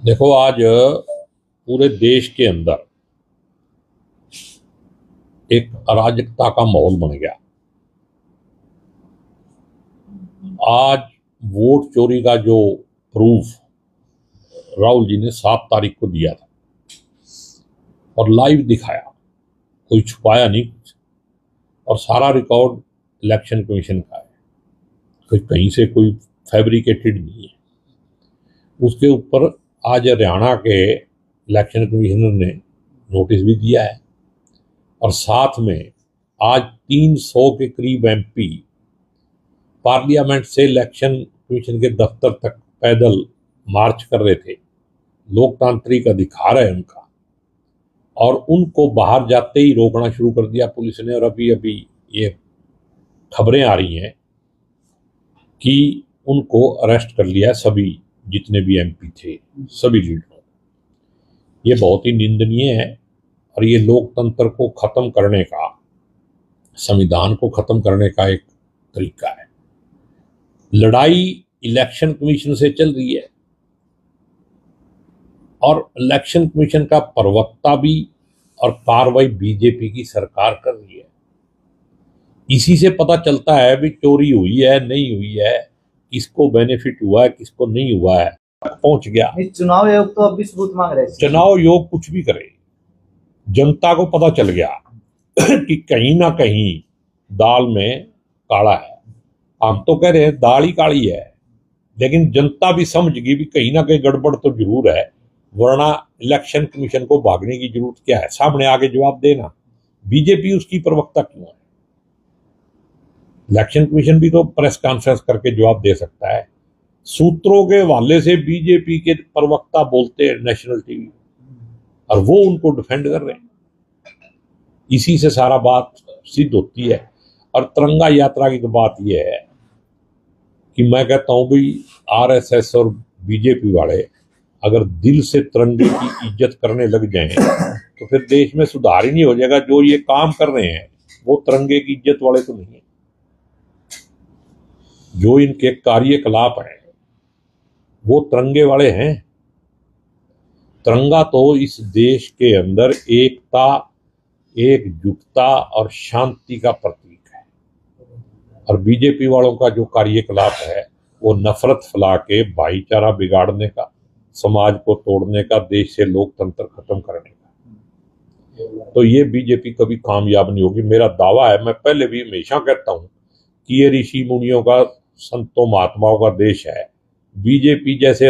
देखो, आज पूरे देश के अंदर एक अराजकता का माहौल बन गया। आज वोट चोरी का जो प्रूफ राहुल जी ने 7 तारीख को दिया था और लाइव दिखाया, कोई छुपाया नहीं कुछ, और सारा रिकॉर्ड इलेक्शन कमीशन का है, कोई कहीं से कोई फैब्रिकेटेड नहीं है। उसके ऊपर आज हरियाणा के इलेक्शन कमिश्नर ने नोटिस भी दिया है, और साथ में आज 300 के करीब एमपी पार्लियामेंट से इलेक्शन कमीशन के दफ्तर तक पैदल मार्च कर रहे थे। लोकतांत्रिक अधिकार है उनका, और उनको बाहर जाते ही रोकना शुरू कर दिया पुलिस ने। और अभी अभी ये खबरें आ रही हैं कि उनको अरेस्ट कर लिया, सभी जितने भी एमपी थे, सभी लीडरों। ये बहुत ही निंदनीय है, और ये लोकतंत्र को खत्म करने का, संविधान को खत्म करने का एक तरीका है। लड़ाई इलेक्शन कमीशन से चल रही है, और इलेक्शन कमीशन का प्रवक्ता भी और कार्रवाई बीजेपी की सरकार कर रही है। इसी से पता चलता है भी चोरी हुई है नहीं हुई है, किसको बेनिफिट हुआ है किसको नहीं हुआ है, पहुंच गया। चुनाव आयोग तो अब भी सबूत मांग रहे हैं। चुनाव आयोग कुछ भी करे, जनता को पता चल गया कि कहीं ना कहीं दाल में काला है। हम तो कह रहे हैं दाल ही काली है, लेकिन जनता भी समझ गई भी कहीं ना कहीं गड़बड़ तो जरूर है, वरना इलेक्शन कमीशन को भागने की जरूरत क्या है? सामने आगे जवाब देना। बीजेपी उसकी प्रवक्ता क्यों है? इलेक्शन कमीशन भी तो प्रेस कॉन्फ्रेंस करके जवाब दे सकता है। सूत्रों के हवाले से बीजेपी के प्रवक्ता बोलते हैं नेशनल टीवी, और वो उनको डिफेंड कर रहे हैं। इसी से सारा बात सिद्ध होती है। और तिरंगा यात्रा की तो बात यह है कि मैं कहता हूं भाई, आरएसएस और बीजेपी वाले अगर दिल से तिरंगे की इज्जत करने लग जाएं तो फिर देश में सुधार ही नहीं हो जाएगा। जो ये काम कर रहे हैं वो तिरंगे की इज्जत वाले तो नहीं है। जो इनके कार्यकलाप हैं वो तिरंगे वाले हैं। तिरंगा तो इस देश के अंदर एकता, एकजुटता और शांति का प्रतीक है। और बीजेपी वालों का जो कार्यकलाप है वो नफरत फैला के भाईचारा बिगाड़ने का, समाज को तोड़ने का, देश से लोकतंत्र खत्म करने का। तो ये बीजेपी कभी कामयाब नहीं होगी, मेरा दावा है। मैं पहले भी हमेशा कहता हूं कि ये ऋषि मुनियों का, संतों महात्माओं का देश है। बीजेपी जैसे